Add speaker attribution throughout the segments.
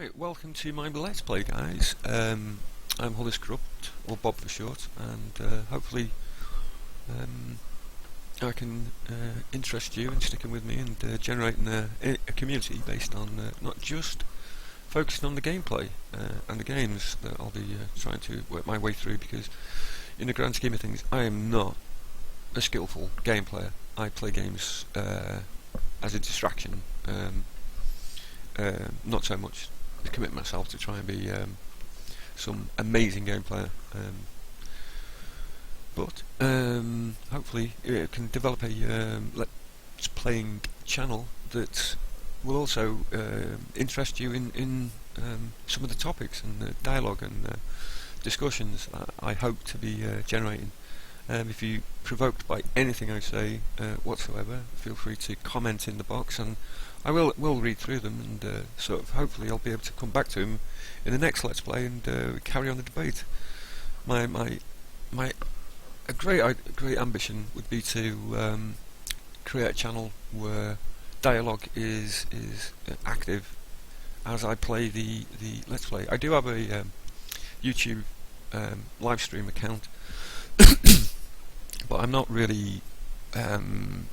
Speaker 1: Right, welcome to my Let's Play, guys. I'm Hollis Corrupt, or Bob for short, and hopefully I can interest you in sticking with me and generating a community based on not just focusing on the gameplay and the games that I'll be trying to work my way through, because in the grand scheme of things I am not a skillful game player. I play games as a distraction, not so much to commit myself to try and be some amazing game player, but hopefully it can develop a let's playing channel that will also interest you in some of the topics and dialogue and discussions that I hope to be generating. If you're provoked by anything I say whatsoever, feel free to comment in the box, and I will read through them, and sort of hopefully I'll be able to come back to them in the next Let's Play and carry on the debate. A great ambition would be to create a channel where dialogue is active as I play the Let's Play. I do have a YouTube live stream account, but I'm not really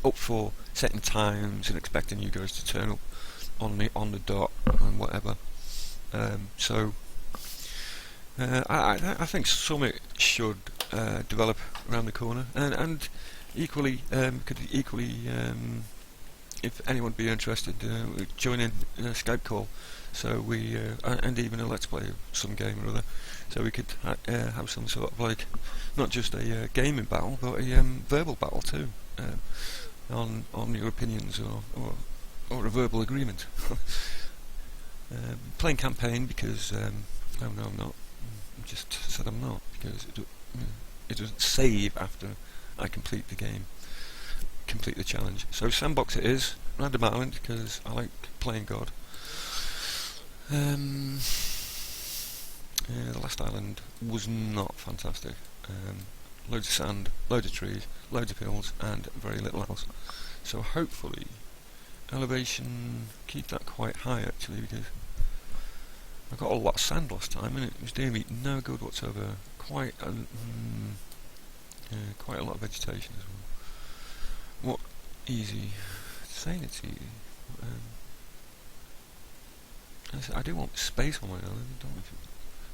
Speaker 1: up for setting times and expecting you guys to turn up on the dot and whatever. So I think Summit should develop around the corner, and equally could equally if anyone would be interested, join in a Skype call, so we and even a Let's Play of some game or other, so we could have some sort of, like, not just a gaming battle, but a verbal battle too, on your opinions, or a verbal agreement. Playing campaign because no, I'm not. I just said I'm not, because it doesn't save after I complete the game, complete the challenge. So sandbox it is, random island, because I like playing God. The last island was not fantastic. Loads of sand, loads of trees, loads of hills, and very little else. So hopefully elevation, keep that quite high actually, because I got a lot of sand last time and it was doing me no good whatsoever. Quite a lot of vegetation as well. What easy? Saying it's easy. I do want space on my island. I don't want to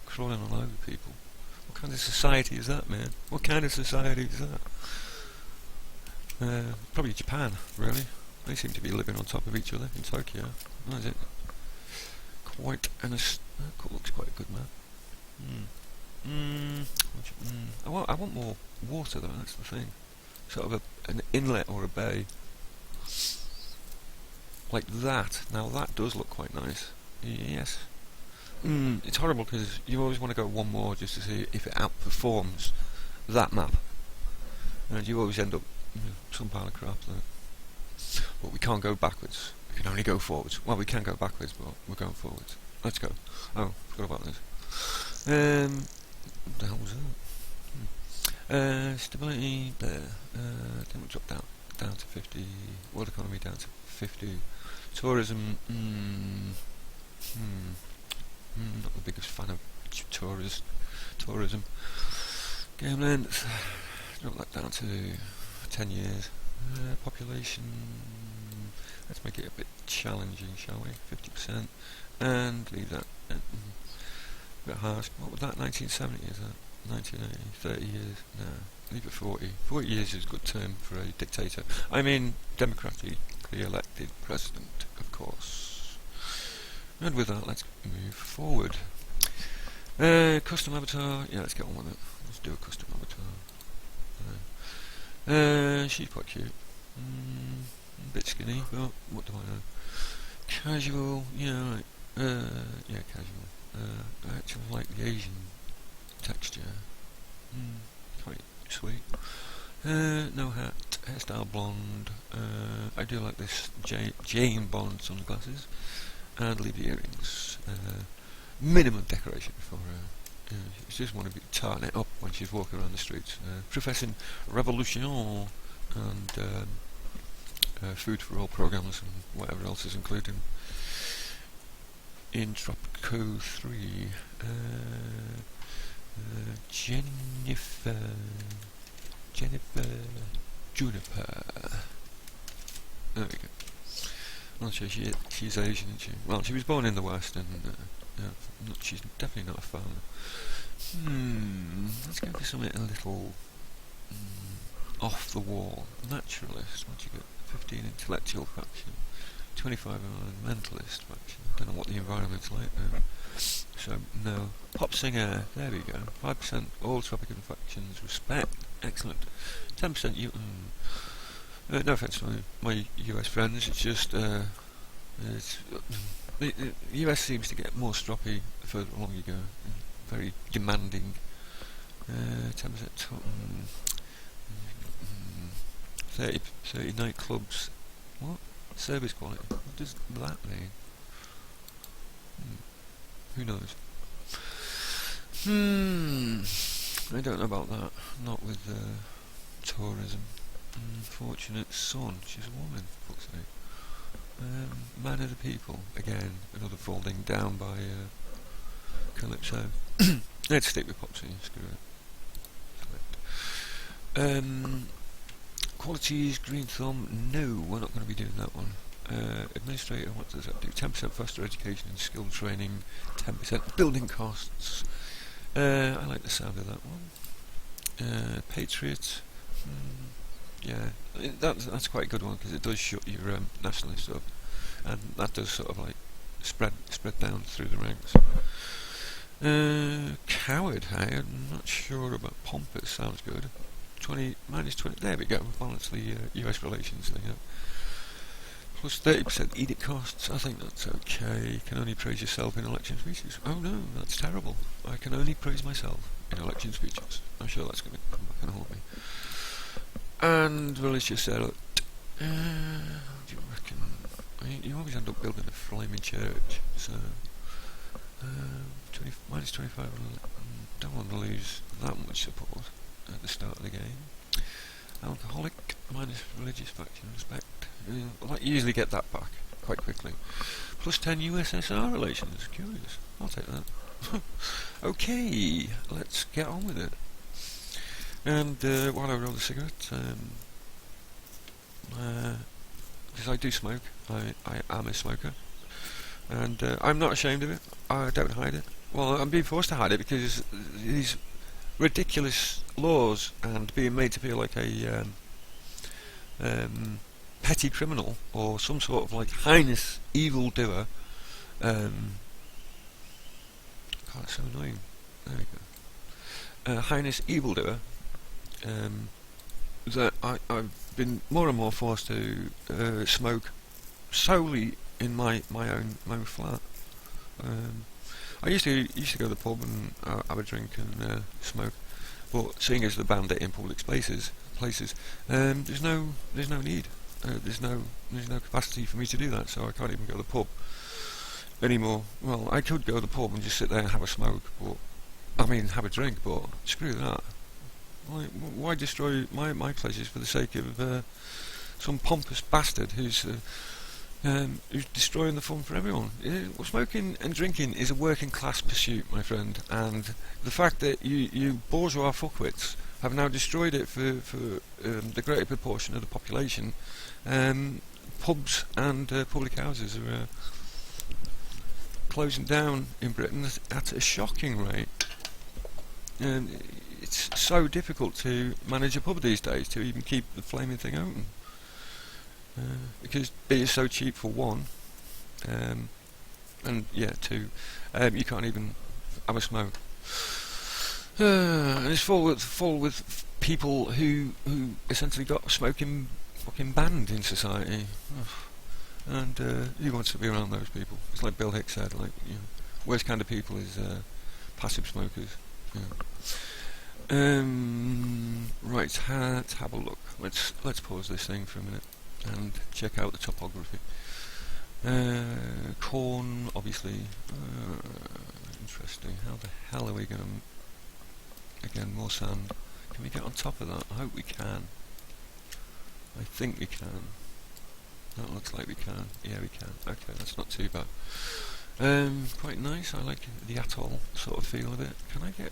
Speaker 1: crawling all over people. What kind of society is that, man? What kind of society is that? Probably Japan, really. They seem to be living on top of each other in Tokyo. What is it? Quite looks quite a good map. I want more water though, that's the thing. Sort of an inlet or a bay. Like that. Now that does look quite nice. Yes. It's horrible because you always want to go one more just to see if it outperforms that map, and you always end up some pile of crap there. But we can't go backwards, we can only go forwards. Well, we can go backwards, but we're going forwards. Let's go. Oh, forgot about this. What the hell was that? Stability there. Then we'll drop down to 50. World economy down to 50. Tourism. Not the biggest fan of tourism. Game length, drop that down to 10 years. Population, let's make it a bit challenging, shall we? 50%, and leave that a bit harsh. What was that? 1970 is that? 1980, 30 years? No, leave it 40. 40 years is a good term for a dictator. I mean, democratically elected president, of course. And with that, let's move forward. Custom avatar, yeah, let's get on with it. Let's do a custom avatar. She's quite cute. A bit skinny, but what do I know? Casual, yeah, right. Yeah, casual. I actually like the Asian texture. Quite sweet. No hat, hairstyle blonde. I do like this Jane Bond sunglasses. And leave the earrings. Minimum decoration for her. She just want to tarting it up when she's walking around the streets. Professing revolution and food for all programs and whatever else is included. in Tropico 3. Jennifer Juniper. There we go. I'm not sure she's Asian, isn't she? Well, she was born in the West, and she's definitely not a farmer. Let's go for something a little off the wall. Naturalist. What you got? 15 intellectual faction, 25 environmentalist faction. Don't know what the environment's like now. So no. Pop singer. There we go. 5% all Tropican factions. Respect. Excellent. 10% you. No offense to my US friends. It's just the US seems to get more stroppy the further along you go. Very demanding. 10% 30 nightclubs. What? Service quality. What does that mean? Who knows? I don't know about that. Not with tourism. Unfortunate son. She's a woman, for fuck's sake. Man of the people. Again, another folding down by Calypso. Let's stick with Popsy. Screw it. Qualities, green thumb. No, we're not going to be doing that one. Administrator, what does that do? 10% faster education and skill training. 10% building costs. I like the sound of that one. Patriot. Yeah, that's quite a good one because it does shut your nationalist up, and that does sort of like spread down through the ranks. Coward, hey, I'm not sure about pompous. Sounds good. 20 minus 20. There we go. Balance the US relations thing up. Plus 30% edict costs. I think that's okay. Can only praise yourself in election speeches. Oh no, that's terrible. I can only praise myself in election speeches. I'm sure that's going to come back and haunt me. And religious zealot. What do you reckon? I mean, you always end up building a flaming church. So, minus 25. Don't want to lose that much support at the start of the game. Alcoholic minus religious faction respect. I usually get that back quite quickly. Plus 10 USSR relations. Curious. I'll take that. Okay, let's get on with it. And while I roll the cigarette, because I do smoke, I am a smoker, and I'm not ashamed of it. I don't hide it. Well, I'm being forced to hide it because these ridiculous laws and being made to feel like a petty criminal or some sort of like heinous evildoer. God, it's so annoying. There we go. Heinous evildoer. That I've been more and more forced to smoke solely in my own flat. I used to go to the pub and have a drink and smoke, but seeing as the banned it in public places, there's no need. There's no capacity for me to do that, so I can't even go to the pub anymore. Well, I could go to the pub and just sit there and have a smoke, but have a drink, but screw that. Why destroy my pleasures for the sake of some pompous bastard who's destroying the fun for everyone? Smoking and drinking is a working class pursuit, my friend, and the fact that you bourgeois fuckwits have now destroyed it for the greater proportion of the population. Pubs and public houses are closing down in Britain at a shocking rate. It's so difficult to manage a pub these days, to even keep the flaming thing open, because beer is so cheap for one, and two, you can't even have a smoke. And it's full with people who essentially got smoking fucking banned in society, and who wants to be around those people? It's like Bill Hicks said, like, worst kind of people is passive smokers. Right, let's have a look. Let's pause this thing for a minute and check out the topography. Corn, obviously. Interesting. How the hell are we going to... Again, more sand. Can we get on top of that? I hope we can. I think we can. That looks like we can. Yeah, we can. Okay, that's not too bad. Quite nice. I like the atoll sort of feel of it. Can I get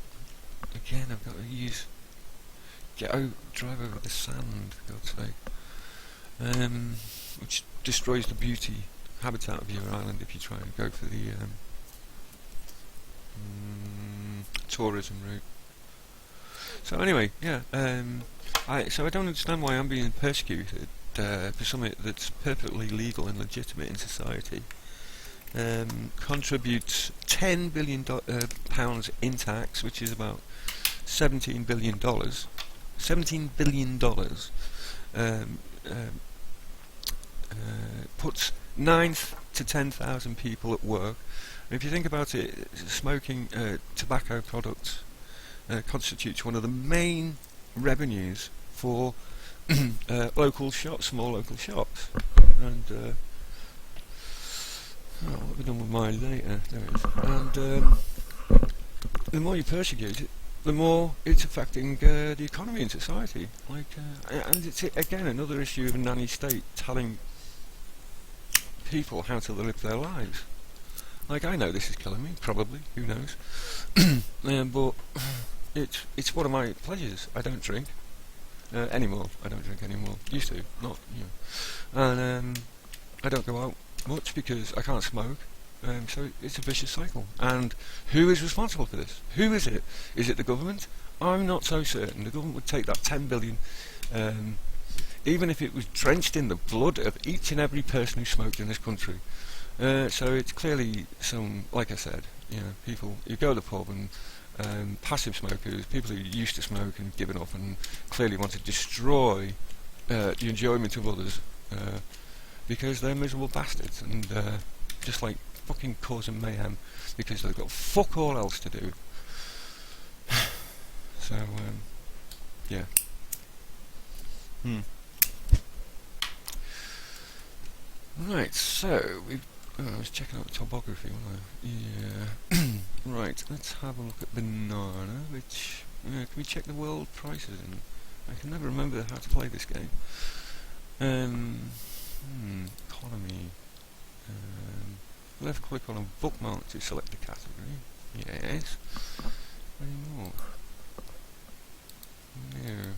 Speaker 1: again? I've got to drive over the sand, for God's sake. Which destroys the beauty habitat of your island if you try and go for the tourism route. So anyway, yeah. I don't understand why I'm being persecuted for something that's perfectly legal and legitimate in society. Contributes $10 billion pounds in tax, which is about $17 billion. $17 billion. Puts 9 to 10,000 people at work. And if you think about it, smoking tobacco products constitutes one of the main revenues for local shops, small local shops. And what have we done with my data? There it is. And the more you persecute it, the more it's affecting the economy and society. And it's again another issue of a nanny state telling people how to live their lives. Like, I know this is killing me, probably, who knows? But it's one of my pleasures. I don't drink anymore. I don't drink anymore. Used to, not, And I don't go out much because I can't smoke. So it's a vicious cycle. And who is responsible for this? Who is it? Is it the government? I'm not so certain. The government would take that 10 billion, even if it was drenched in the blood of each and every person who smoked in this country. So it's clearly some, like I said, people, you go to the pub and passive smokers, people who used to smoke and given up and clearly want to destroy the enjoyment of others because they're miserable bastards and just like fucking causing mayhem because they've got fuck all else to do. So, yeah. Right, so I was checking out the topography, wasn't I? Yeah. Right, let's have a look at banana, which, can we check the world prices? And I can never remember how to play this game. Economy. Left click on a bookmark to select a category. Yes. Any more? No.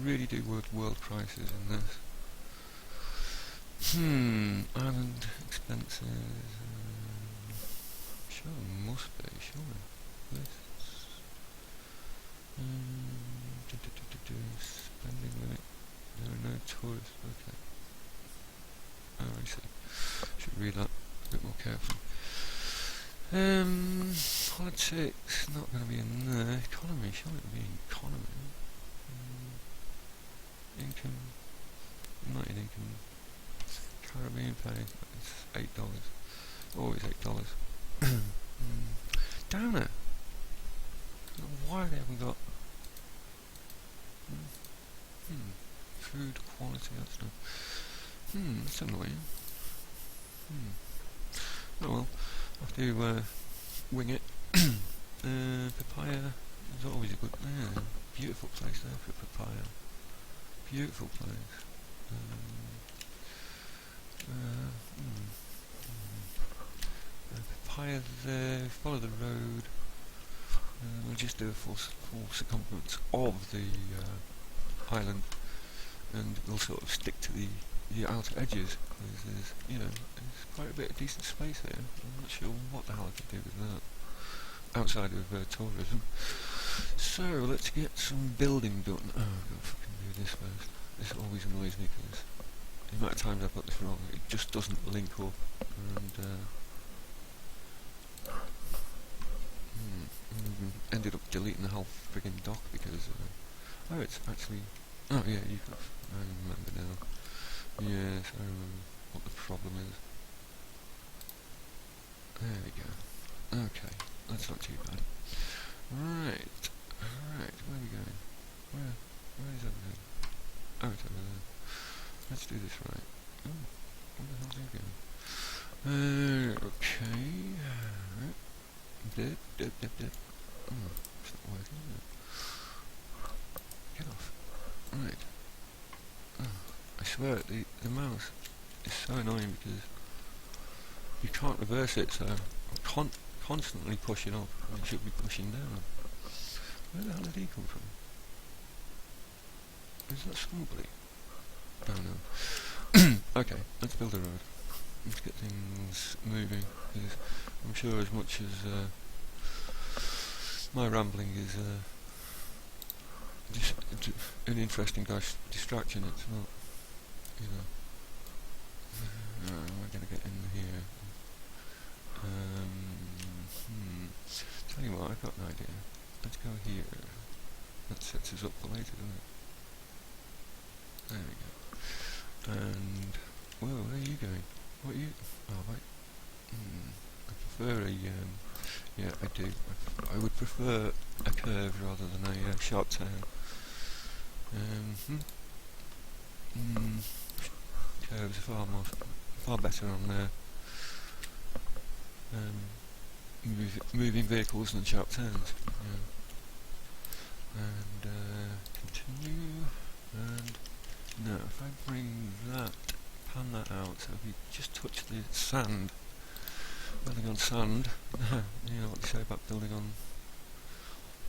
Speaker 1: Really do world prices in this. Island expenses. Sure, must be, sure. Lists. Spending limit. There are no tourists. Okay. Oh, I see. Should read that a bit more carefully. Politics, not going to be in there. Economy, surely it will be in economy. Income, United income. Caribbean pay, it's $8. Always $8. Downer. Why they haven't got food quality, that's not. That's annoying. Oh well, I have to wing it. Papaya is always a good, beautiful place there for papaya. Beautiful place. Papaya there, follow the road. We'll just do a full circumference of the island, and we'll sort of stick to the outer edges because there's quite a bit of decent space there. I'm not sure what the hell I could do with that outside of tourism. So let's get some building done. Oh, I've got to fucking do this first. This always annoys me because the amount of times I've got this wrong, it just doesn't link up, and ended up deleting the whole friggin' doc because it's actually, oh yeah, I remember now. Yes, I remember what the problem is. There we go. Okay, that's not too bad. Right, where are we going? Where is everything? Oh, it's over there. Let's do this right. Oh, where the hell's he going? Okay. Dip. Oh, it's not working, is it? Get off. Right. Oh, I swear, the mouse is so annoying because you can't reverse it, so I'm constantly pushing up when you should be pushing down. Where the hell did he come from? Is that somebody? I don't know. Okay, let's build a road. Let's get things moving. Because I'm sure as much as my rambling is an interesting distraction, it's not, you know. We're going to get in here. Tell you what, I've got an idea. Let's go here. That sets us up for later, doesn't it? There we go. And, well, where are you going? What are you? Oh, wait. I prefer a, yeah, I do. I would prefer a curve rather than a sharp turn. Curves are far better on moving vehicles than sharp turns. Yeah. And continue. And now, if I bring that, pan that out, so if you just touch the sand, building on sand. You know what they say about building on.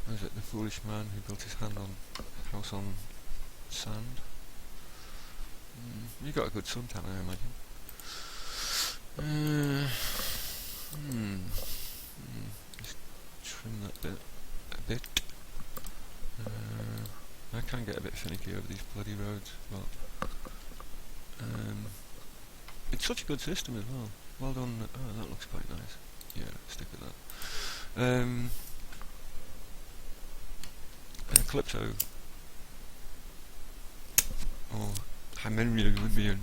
Speaker 1: What is it? The foolish man who built his house on sand. You got a good suntan, I imagine. Just trim that bit a bit. I can get a bit finicky over these bloody roads, but it's such a good system as well. Well done. Oh, that looks quite nice. Yeah, stick with that. Calypso, or Hymenrian,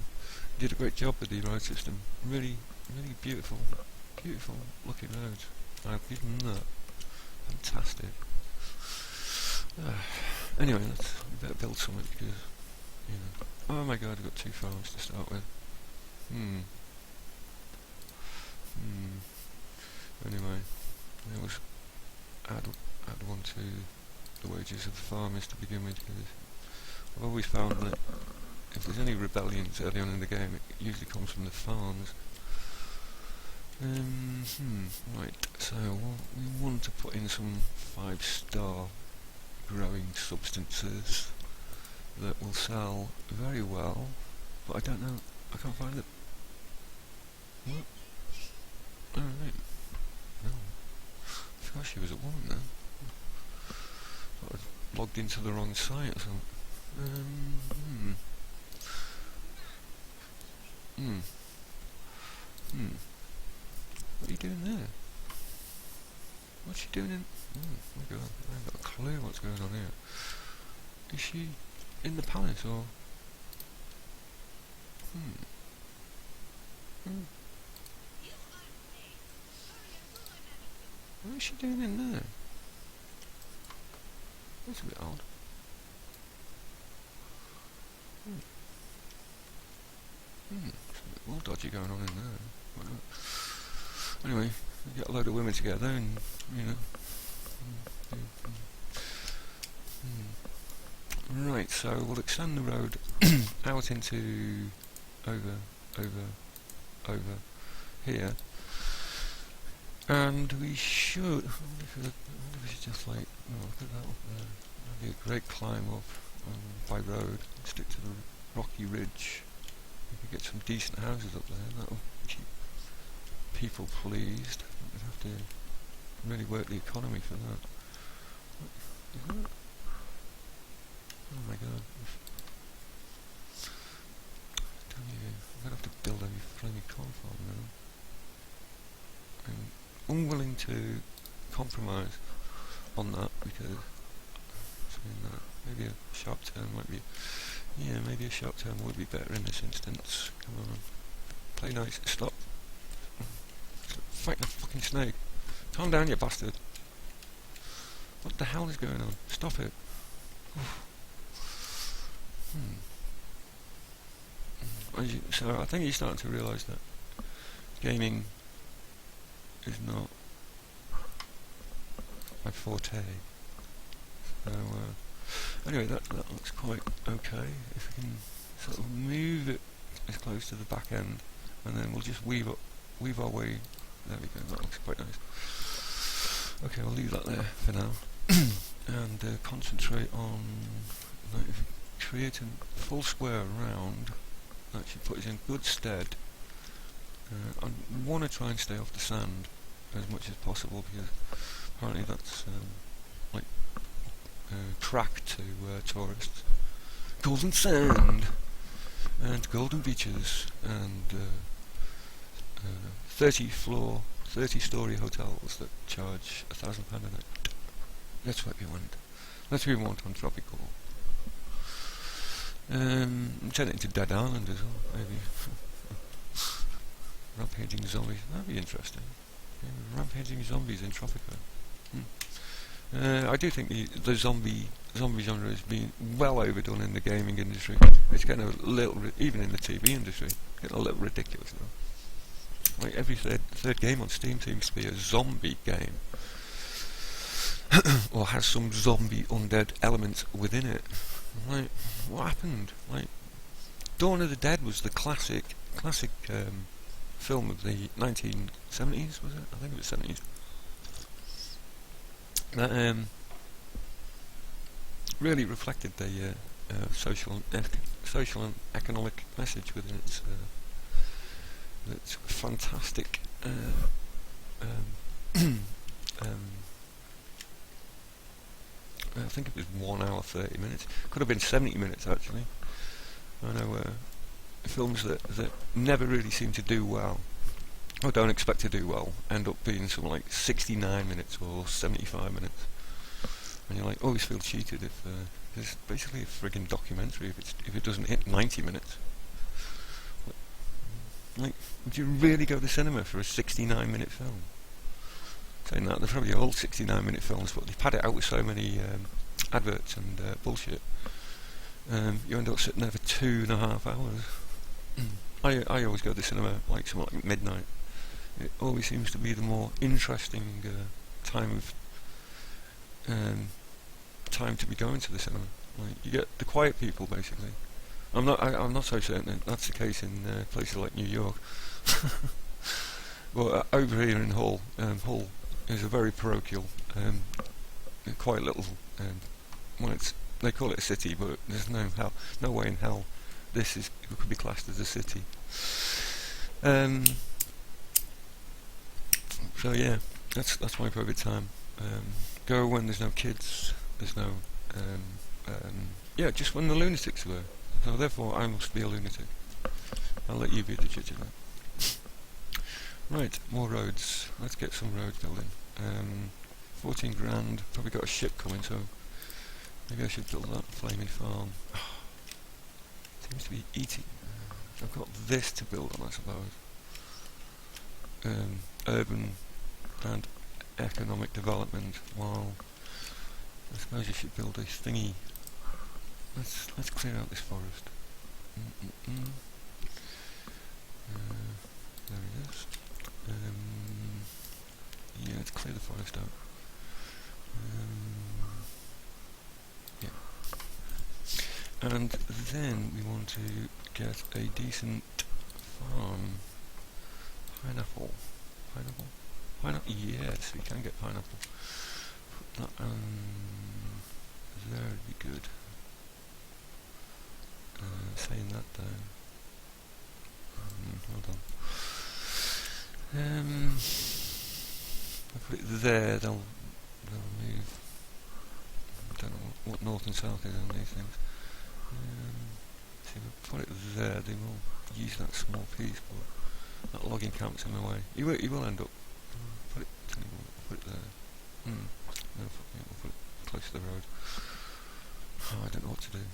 Speaker 1: did a great job with the road system. Really, really beautiful looking roads. I'll give them that. Fantastic. Anyway, we better build something because, you know. Oh my god, I've got 2 farms to start with. Anyway, I always add one to the wages of the farmers to begin with, because I've always found that if there's any rebellions early on in the game, it usually comes from the farms. Right, so we want to put in some 5-star growing substances that will sell very well, but I don't know, I can't find it. What? Alright. No. I forgot she was a woman then. I was logged into the wrong site or something. What are you doing there? What's she doing in... Oh my god, I haven't got a clue what's going on here. Is she in the palace or... What is she doing in there? That's a bit odd. Something all dodgy going on in there. Anyway, we get a load of women together and, you know... Right, so we'll extend the road out into... over here. And we should... I wonder if we should just like... Oh, look at that up there. That'd be a great climb up by road. Stick to the rocky ridge. We could get some decent houses up there. That'll keep people pleased. We'd have to really work the economy for that. What is that? Oh my god. I'm gonna have to build a flaming coal farm now. I'm unwilling to compromise on that because maybe a sharp turn might be... Yeah, maybe a sharp turn would be better in this instance. Come on. Play nice. Stop. Fighting a fucking snake. Calm down, you bastard. What the hell is going on? Stop it. So I think you're starting to realise that gaming is not my forte. So anyway, that looks quite okay. If we can sort of move it as close to the back end, and then we'll just weave up weave our way. There we go. That looks quite nice. Okay, I'll leave that there for now, and concentrate on creating a full square around. That should put us in good stead. I want to try and stay off the sand as much as possible, because apparently that's like crack to tourists. Golden sand and golden beaches and 30-story hotels that charge £1,000 a night. That's what we want. That's what we want on Tropico. Turn it into Dead Island as well, maybe. Rampaging zombies. That'd be interesting. Yeah, rampaging zombies in Tropico. I do think the zombie genre has been well overdone in the gaming industry. It's getting a little, even in the TV industry, getting a little ridiculous now. Like every third game on Steam seems to be a zombie game, or has some zombie undead elements within it. Like, what happened? Like, Dawn of the Dead was the classic film of the 1970s, was it? I think it was 70s. That really reflected the social and economic message within its fantastic I think it was 1 hour 30 minutes. Could have been 70 minutes actually. I know films that never really seem to do well, or don't expect to do well, end up being something like 69 minutes or 75 minutes. And you like always feel cheated if it's basically a friggin' documentary if it doesn't hit 90 minutes. Like, would you really go to the cinema for a 69-minute film? Saying that, they're probably all 69-minute films, but they pad it out with so many adverts and bullshit. You end up sitting there for 2.5 hours. I always go to the cinema like something like midnight. It always seems to be the more interesting time to be going to the cinema. Like, you get the quiet people basically. I'm not so certain that that's the case in places like New York. But over here in Hull is a very parochial, quite little. Well, they call it a city, but there's no way in hell it could be classed as a city. So yeah, that's my favourite time. Go when there's no kids. There's no just when the lunatics were. So therefore, I must be a lunatic. I'll let you be the judge of that. Right, more roads. Let's get some roads building. 14 grand. Probably got a ship coming, so maybe I should build that flaming farm. Seems to be eating. I've got this to build on, I suppose. Urban and economic development. While I suppose you should build a thingy. Let's clear out this forest. There it is. Yeah, let's clear the forest out. Yeah. And then we want to get a decent farm. Pineapple. Yes, we can get pineapple. Put that there would be good. Saying that down. Hold on. I put it there, they'll move. I don't know what north and south is on these things. See, if I put it there, they will use that small piece, but that logging camp's in the way. You will end up. Put it there. No, we'll put it close to the road. Oh, I don't know what to do.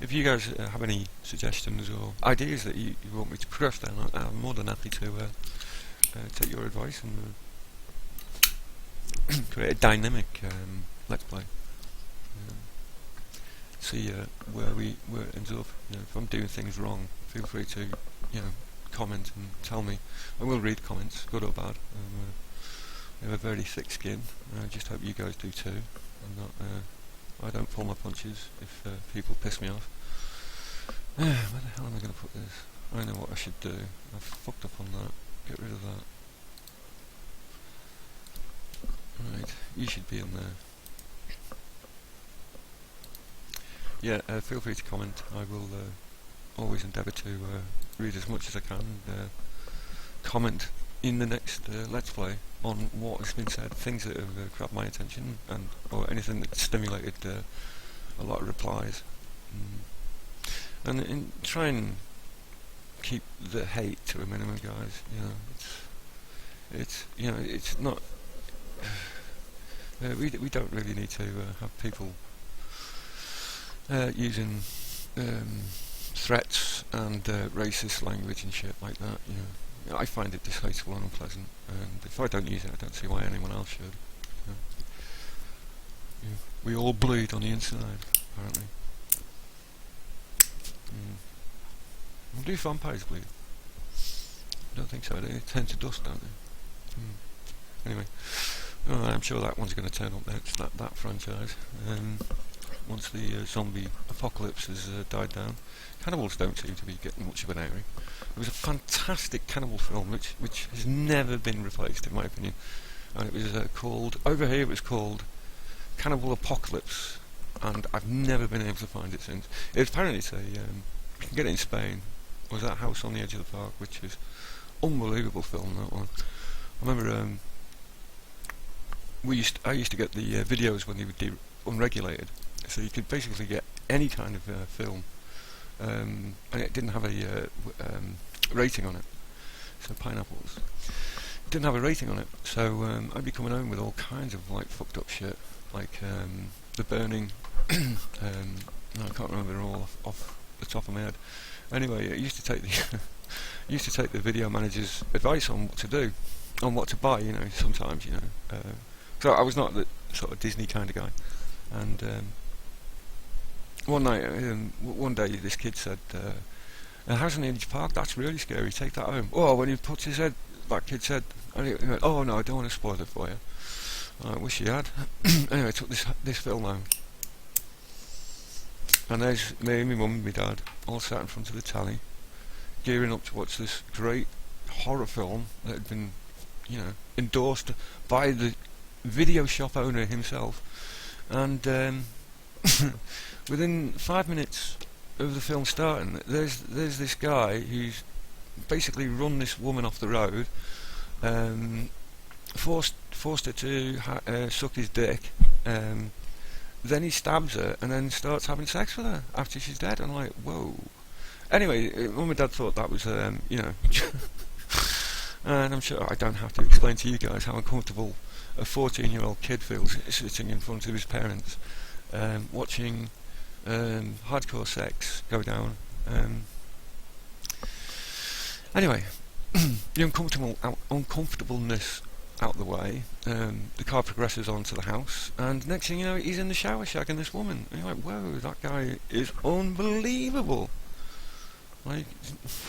Speaker 1: If you guys have any suggestions or ideas that you want me to progress down, I'm more than happy to take your advice and create a dynamic let's play. See where it ends up. If I'm doing things wrong, feel free to comment and tell me. I will read comments, good or bad. I have a very thick skin. I just hope you guys do too. I'm not. I don't pull my punches if people piss me off. Where the hell am I going to put this? I know what I should do. I've fucked up on that. Get rid of that. Right, you should be on there. Yeah, feel free to comment. I will always endeavour to read as much as I can and comment in the next Let's Play on what has been said, things that have grabbed my attention, and or anything that stimulated a lot of replies. And try and keep the hate to a minimum, guys. You know, it's you know, it's not. We don't really need to have people using threats and racist language and shit like that. You know, I find it distasteful and unpleasant, and if I don't use it, I don't see why anyone else should. You know, we all bleed on the inside, apparently. Well, do vampires bleed? I don't think so. They turn to dust, don't they? Anyway, I'm sure that one's going to turn up next. That franchise. Once the zombie apocalypse has died down. Cannibals don't seem to be getting much of an airing. It was a fantastic cannibal film which has never been replaced, in my opinion. And it was called, over here it was called Cannibal Apocalypse, and I've never been able to find it since. Apparently it's you can get it in Spain. It was That House on the Edge of the Park, which is unbelievable film, that one. I remember I used to get the videos when they were unregulated, so you could basically get any kind of film, and it didn't have a rating on it. So Pineapples didn't have a rating on it, so I'd be coming home with all kinds of like fucked up shit, like The Burning. No, I can't remember it all off the top of my head. Anyway, I used to take the video manager's advice on what to do, on what to buy. You know, sometimes, you know. So I was not the sort of Disney kind of guy, and one day this kid said, "House on the Edge Park, that's really scary. Take that home." Oh, when he puts his head, that kid said, and he went, "Oh no, I don't want to spoil it for you." I wish he had. Anyway, I took this film home, and there's me and my mum and my dad all sat in front of the telly, gearing up to watch this great horror film that had been, you know, endorsed by the video shop owner himself. And within 5 minutes of the film starting, there's this guy who's basically run this woman off the road, forced her to suck his dick, then he stabs her and then starts having sex with her after she's dead. I'm like, whoa. Anyway, Mum and Dad thought that was, you know, and I'm sure I don't have to explain to you guys how uncomfortable a 14-year-old kid feels sitting in front of his parents, watching hardcore sex go down. Anyway, the uncomfortableness out the way, the car progresses onto the house, and next thing you know, he's in the shower shagging this woman. And you're like, whoa, that guy is unbelievable. Like,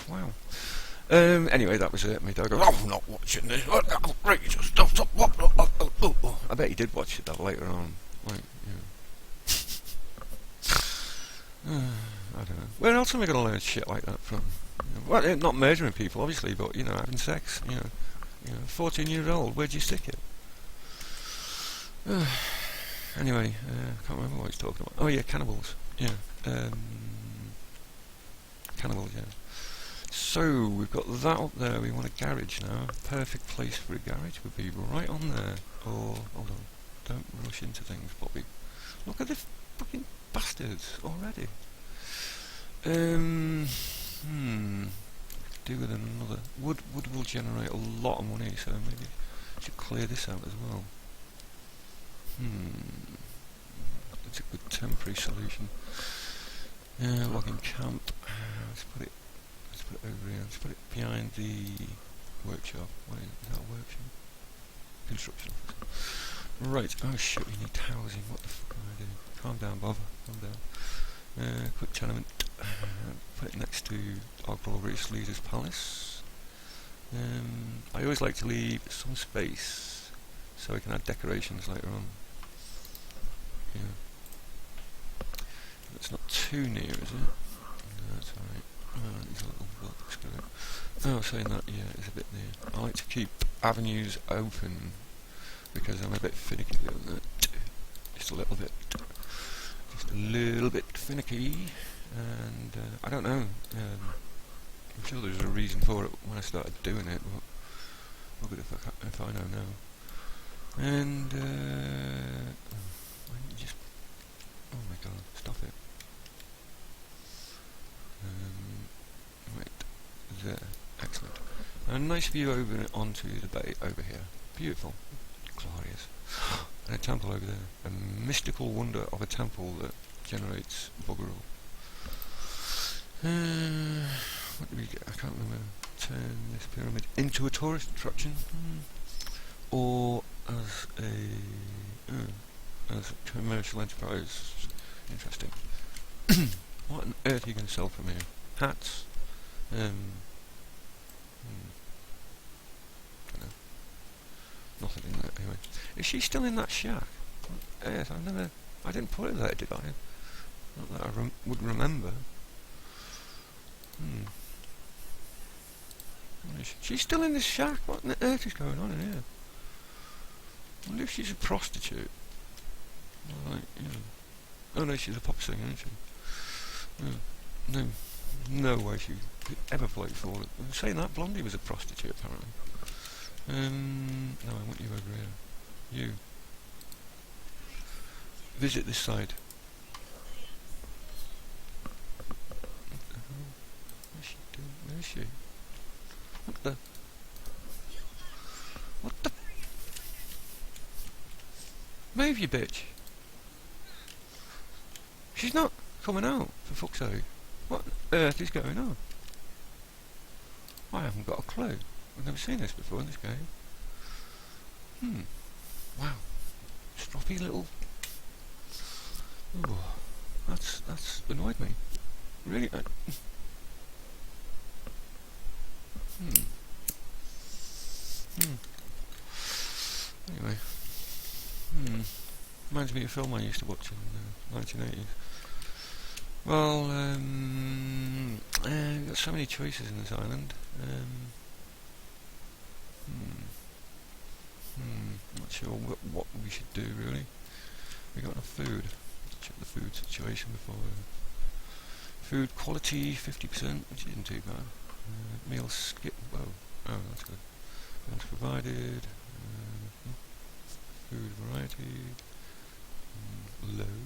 Speaker 1: wow. Anyway, that was it. My dad goes, "I'm not watching this. Outrageous stuff. I bet he did watch it though later on. Like, you know. I don't know. Where else am I going to learn shit like that from? You know, well, not murdering people, obviously, but, you know, having sex. You know, 14 years old. Where'd you stick it? Anyway, I can't remember what he's talking about. Oh yeah, cannibals. Yeah. Cannibals. Yeah. So we've got that up there. We want a garage now. Perfect place for a garage would be right on there. Or hold on, don't rush into things, Bobby. Look at the fucking bastards already. Do with another wood. Wood will generate a lot of money, so maybe I should clear this out as well. It's a good temporary solution. Logging camp. Let's put it over here. Let's put it behind the workshop. What is that, a workshop? Construction office. Right. Oh shit, we need housing. What the fuck am I doing? Calm down, Bob. Calm down. Quick tenement. Put it next to our glorious leader's palace. I always like to leave some space so we can add decorations later on. Yeah. It's not too near, is it? No, that's alright. These little books go. Oh, saying that, yeah, it's a bit near. I like to keep avenues open because I'm a bit finicky doing that. Just a little bit. Just a little bit finicky. And I don't know. I'm sure there's a reason for it when I started doing it, but what good if I know now. And why don't you just? Oh my God! Stop it. Right there. Excellent. A nice view over onto the bay over here. Beautiful, glorious. And a temple over there. A mystical wonder of a temple that generates bugger all. What do we get? I can't remember. Turn this pyramid into a tourist attraction, or as a commercial enterprise. Interesting. What on earth are you going to sell from here? Hats? I don't know. Nothing in there anyway. Is she still in that shack? What on earth? I didn't put her there, did I? Not that I would remember. She's still in this shack. What on earth is going on in here? I wonder if she's a prostitute. Like, oh no, she's a pop singer, isn't she? No way she could ever play for it. I'm saying that Blondie was a prostitute, apparently. No, I want you over here. You. Visit this side. What the hell? What's she doing? Where is she? What the? Move, you bitch! She's not coming out, for fuck's sake. What on earth is going on? I haven't got a clue. I've never seen this before in this game. Wow. Stroppy little... Oh, that's annoyed me. Really? Anyway. Reminds me of a film I used to watch in the 1980s. Well, we've got so many choices in this island. Not sure what we should do really. We got enough food. Check the food situation before. Food quality 50%, which isn't too bad. Meal skip. Whoa. Oh, that's good. Meals provided. Food variety. Low.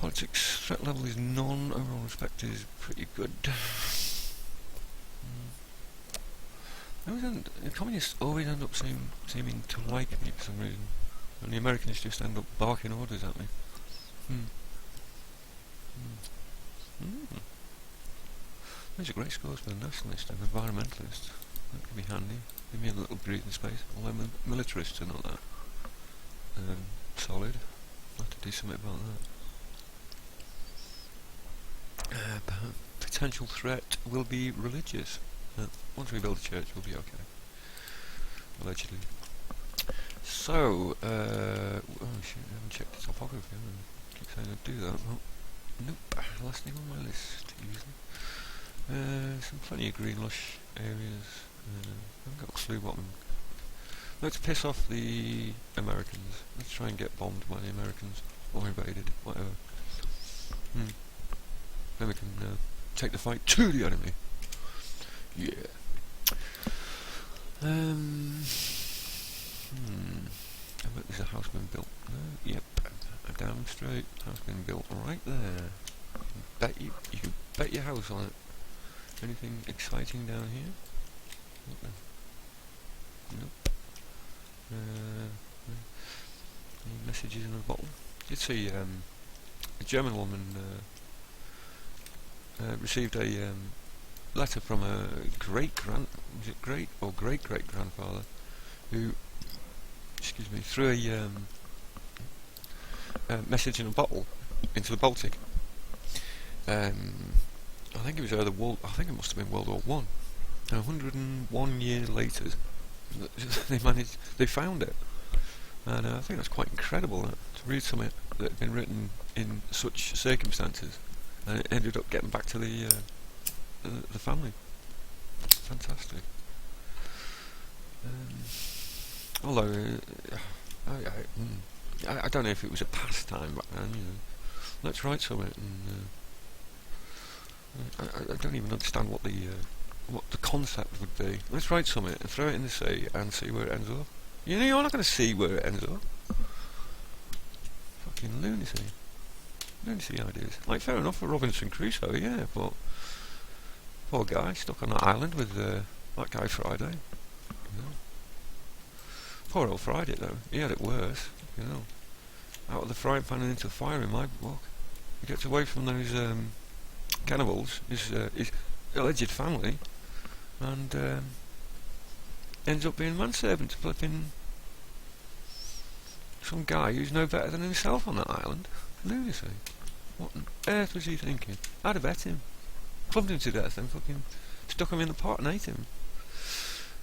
Speaker 1: Politics threat level is none. Overall respect is pretty good. The communists always end up seeming to like me for some reason, and the Americans just end up barking orders at me. These are great scores for the nationalists and environmentalists. That could be handy. Give me a little breathing space. Although militarists are not that solid. I'll have to do something about that. Potential threat will be religious. Once we build a church, we'll be okay. Allegedly. So, oh shit, I haven't checked the topography. I keep saying I'd do that. Well, nope. Last thing on my list, usually. Some plenty of green lush areas. I haven't got a clue what I'm... Let's piss off the Americans. Let's try and get bombed by the Americans. Or invaded, whatever. Then we can take the fight to the enemy. Yeah. I bet there's a house being built. Yep. A damn straight house being built right there. You can bet your house on it. Anything exciting down here? Nope. Any messages in a bottle? Did see a German woman received a letter from a great grandfather who, excuse me, threw a message in a bottle into the Baltic. I think it was either I think it must have been World War One. 101 years later, they found it, and I think that's quite incredible to read something that had been written in such circumstances and it ended up getting back to the family. Fantastic. Although I don't know if it was a pastime back then. Let's write something, and I don't even understand what the concept would be. Let's write something and throw it in the sea and see where it ends up. You're not going to see where it ends up. Fucking lunacy. Lunacy ideas. Like, fair enough for Robinson Crusoe, yeah, but poor guy stuck on that island with that guy Friday. Poor old Friday though. He had it worse. Out of the frying pan and into the fire in my book. He gets away from those cannibals, his alleged family, and ends up being manservant to flipping some guy who's no better than himself on that island. Lunacy. What on earth was he thinking? I'd have bet him. Clubbed him to death and fucking stuck him in the pot and ate him.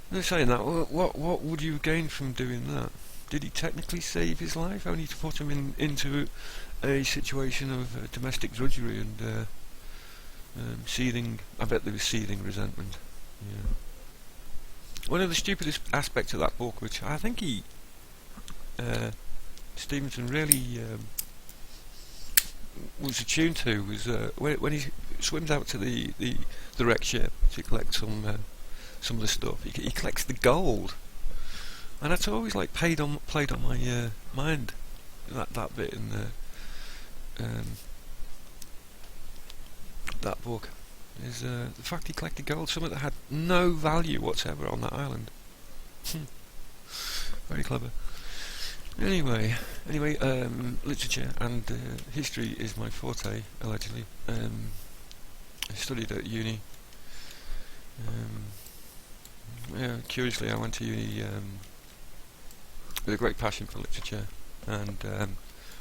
Speaker 1: And they're saying that, what would you gain from doing that? Did he technically save his life, only to put him into a situation of domestic drudgery and seething? I bet there was seething resentment. Yeah. One of the stupidest aspects of that book, which I think Stevenson really was attuned to, was when he swims out to the wreck ship to collect some of the stuff. He collects the gold. And that's always like played on my mind, that bit in that book is the fact he collected gold, something that had no value whatsoever on that island. Very clever. Anyway, literature and history is my forte, allegedly. I studied at uni. Curiously, I went to uni with a great passion for literature, and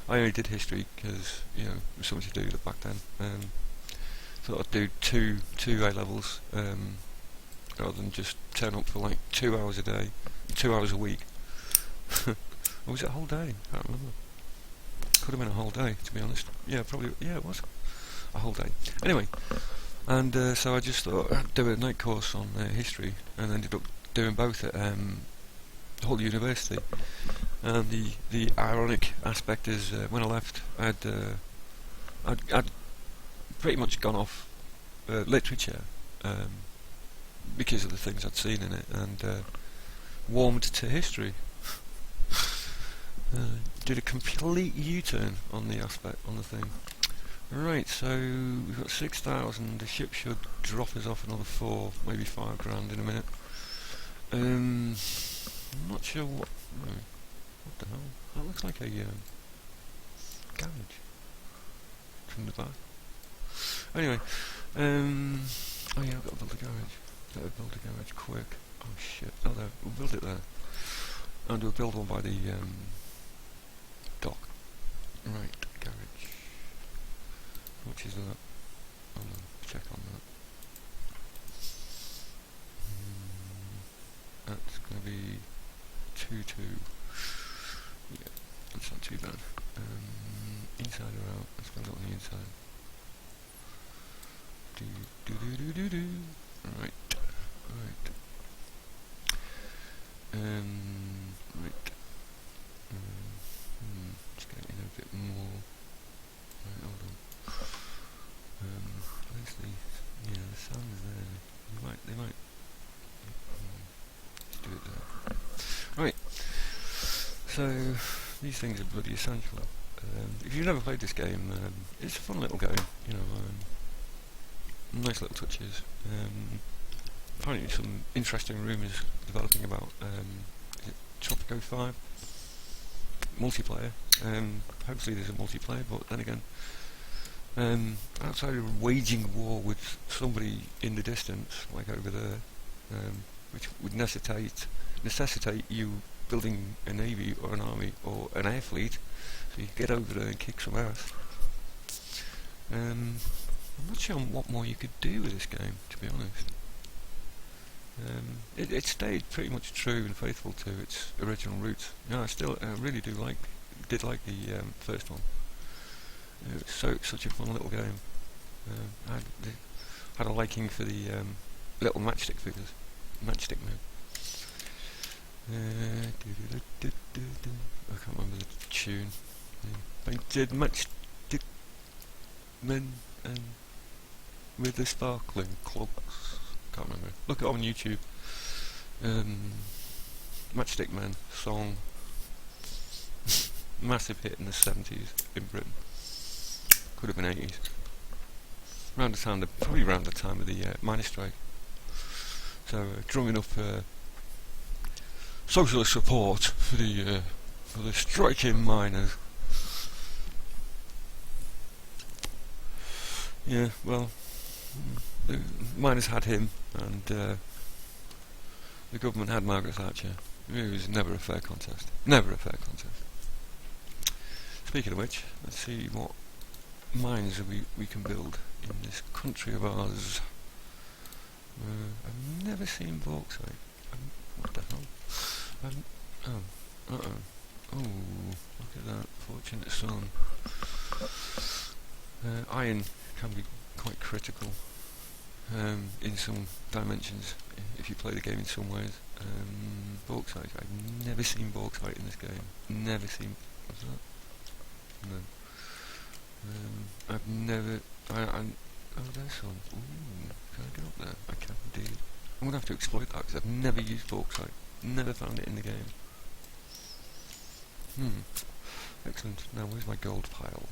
Speaker 1: I only did history because there was something to do back then. Thought I'd do two A levels rather than just turn up for like 2 hours a day, 2 hours a week. Or was it a whole day? I can't remember. Could have been a whole day, to be honest. Yeah, probably. Yeah, it was a whole day. Anyway, and so I just thought I'd do a night course on history, and ended up doing both at Hull University. And the ironic aspect is when I left, I'd pretty much gone off literature because of the things I'd seen in it, and warmed to history. Did a complete U-turn on the thing. Right, so we've got 6,000. The ship should drop us off another 4, maybe 5 grand in a minute. I'm not sure what. No, what the hell? That looks like a garage from the back. Anyway, oh yeah, I've got to build a garage. Better build a garage quick. Oh shit! Oh, there, we'll build it there. And we'll build one by the dock. Right, garage. How much is that? Hold on, check on that. That's going to be 2.2. Yeah, that's not too bad. Inside or out? Let's build it on the inside. Do. Right. Right. Just getting in a bit more. Right, hold on. Where's the sound is there. They might. Let's do it there. Right. So these things are bloody essential. If you've never played this game, it's a fun little game. Nice little touches. Apparently some interesting rumours developing about is it Tropico 5 multiplayer. Hopefully there's a multiplayer, but then again, outside of waging war with somebody in the distance, like over there, which would necessitate you building a navy or an army or an air fleet, so you get over there and kick some ass. I'm not sure what more you could do with this game, to be honest. It stayed pretty much true and faithful to its original roots. I really did like the first one. It was such a fun little game. had a liking for the little matchstick figures, matchstick men. I can't remember the tune. I did matchstick men and with the sparkling clogs. Can't remember. Look it up on YouTube. Matchstick Men song. Massive hit in the 70s in Britain. Could have been 80s. Probably around the time of the miners' strike. So drumming up socialist support for the striking miners. Yeah, well, the miners had him, and the government had Margaret Thatcher. It was never a fair contest. Never a fair contest. Speaking of which, let's see what mines we can build in this country of ours. I've never seen bauxite. What the hell? Oh, look at that. Fortunate son. Iron can be quite critical in some dimensions if you play the game in some ways. Bauxite. I've never seen bauxite in this game. Never seen. What's that? No. I've never. Oh, there's some. Ooh, can I get up there? I can indeed. I'm gonna have to exploit that because I've never used bauxite. Never found it in the game. Excellent. Now where's my gold pile?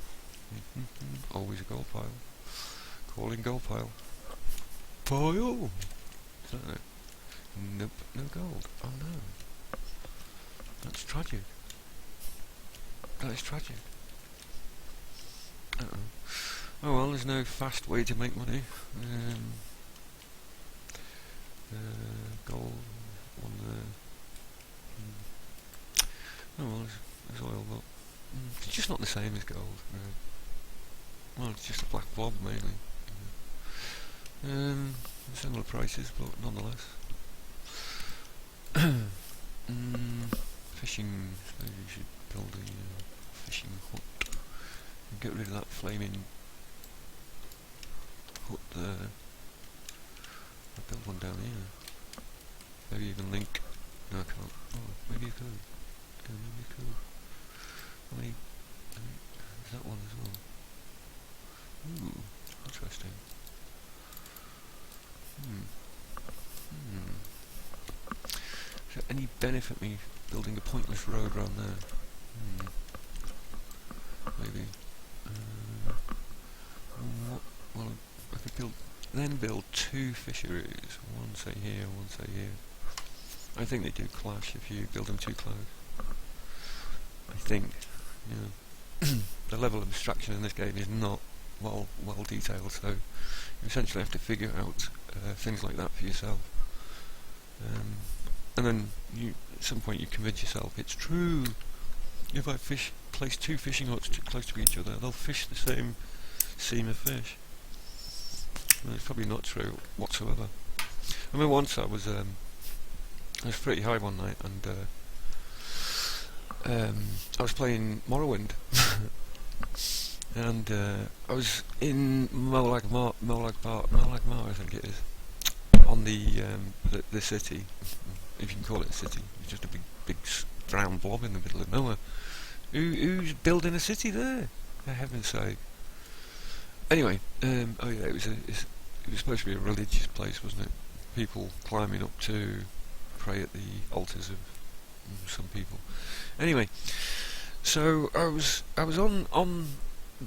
Speaker 1: Always a gold pile. Calling gold pile. Pile! Is that it? Nope, no gold. Oh no. That's tragic. That is tragic. Oh well, there's no fast way to make money. Gold on there. Oh well, there's oil, but it's just not the same as gold. Right? Well, it's just a black blob mainly. Similar prices, but nonetheless. Fishing. So you should build a fishing hut. And get rid of that flaming hut there. I'll build one down here. Maybe even link. No, I can't. Oh, maybe you could. Yeah, maybe you could. How many? Is that one as well? Ooh, interesting. Is there any benefit me building a pointless road around there? Maybe. Well, I could build two fisheries. One say here, one say here. I think they do clash if you build them too close. I think. Yeah. The level of abstraction in this game is not well detailed, so you essentially have to figure out things like that for yourself. And then at some point you convince yourself it's true. If I place two fishing huts too close to each other, they'll fish the same seam of fish. Well, it's probably not true whatsoever. I mean, once I was pretty high one night, and I was playing Morrowind, and I was in Molag Mar, I think it is, on the city, if you can call it a city. It's just a big brown blob in the middle of nowhere. Who's building a city there? For heaven's sake. Anyway, oh yeah, it was supposed to be a religious place, wasn't it? People climbing up to pray at the altars of some people. Anyway, so I was on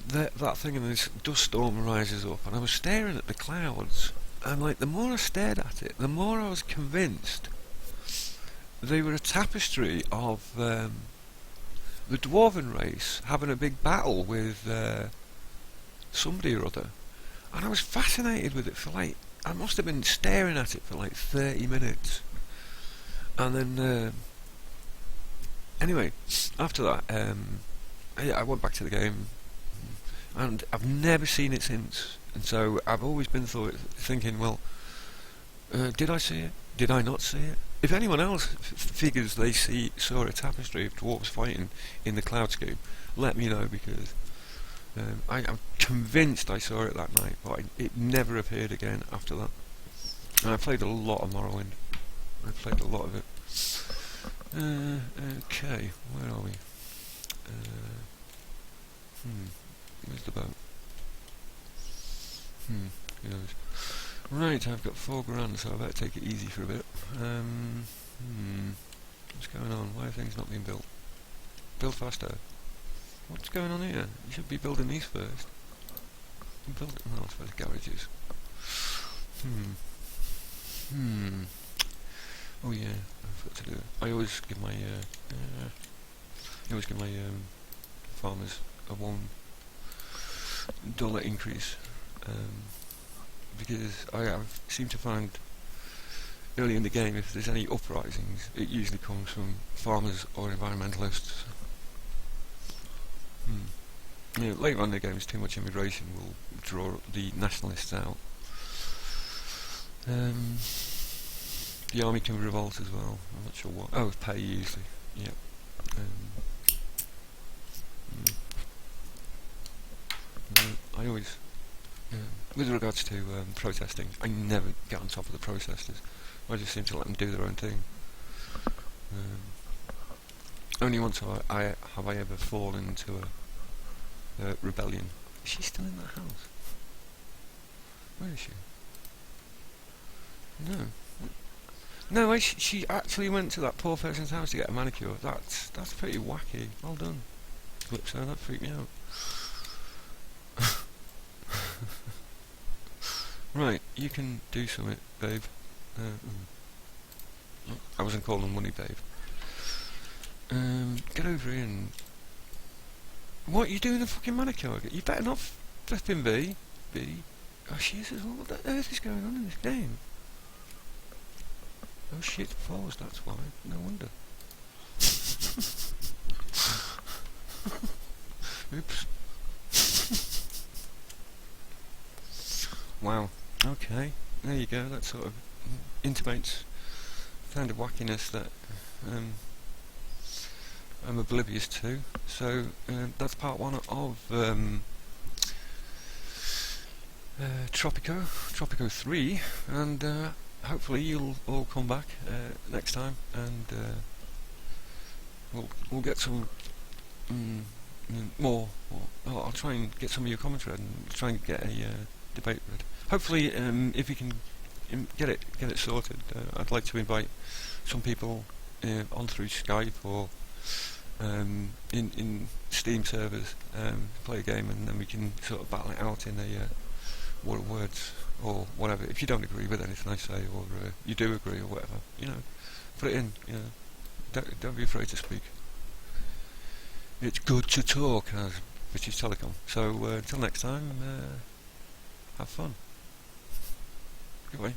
Speaker 1: that thing, and this dust storm rises up, and I was staring at the clouds, and like the more I stared at it, the more I was convinced they were a tapestry of the dwarven race having a big battle with somebody or other, and I was fascinated with it for like, I must have been staring at it for like 30 minutes, and then anyway, after that I went back to the game, and I've never seen it since, and so I've always been thinking, well, did I see it? Did I not see it? If anyone else figures they saw a tapestry of dwarves fighting in the cloudscape, let me know, because I'm convinced I saw it that night, but it never appeared again after that. And I played a lot of Morrowind. I played a lot of it. Okay, where are we? Where's the boat? Who knows? Right, I've got £4 so I better take it easy for a bit. What's going on? Why are things not being built? Build faster. What's going on here? You should be building these first. Build it. Oh, I suppose garages. Oh yeah, I've got to do it. I always give my farmers a $1 increase, because I seem to find early in the game if there's any uprisings, it usually comes from farmers or environmentalists. Later on in the game, too much immigration will draw the nationalists out. The army can revolt as well. I'm not sure what. Oh, pay usually. Yep. I always, with regards to protesting, I never get on top of the protesters. I just seem to let them do their own thing. Only once have I ever fallen into a rebellion. Is she still in that house? Where is she? No. No, she actually went to that poor person's house to get a manicure. That's pretty wacky. Well done, Calypso. That freaked me out. Right, you can do something, babe. I wasn't calling money, babe. Get over here and... What, you doing a fucking manicure? You better not flipping B. Oh, she is as well. What the earth is going on in this game? Oh shit, paused, that's why. No wonder. Oops. Wow. Okay. There you go. That sort of intimates the kind of wackiness that I'm oblivious to. So that's part 1 of Tropico 3, and hopefully you'll all come back next time, and we'll get some more. I'll try and get some of your commentary and try and get a debate read. Hopefully, if we can get it sorted, I'd like to invite some people on through Skype or in Steam servers, play a game, and then we can sort of battle it out in a war of words or whatever. If you don't agree with anything I say, or you do agree or whatever, put it in. Don't be afraid to speak. It's good to talk, as British Telecom. So until next time, have fun. Goodbye.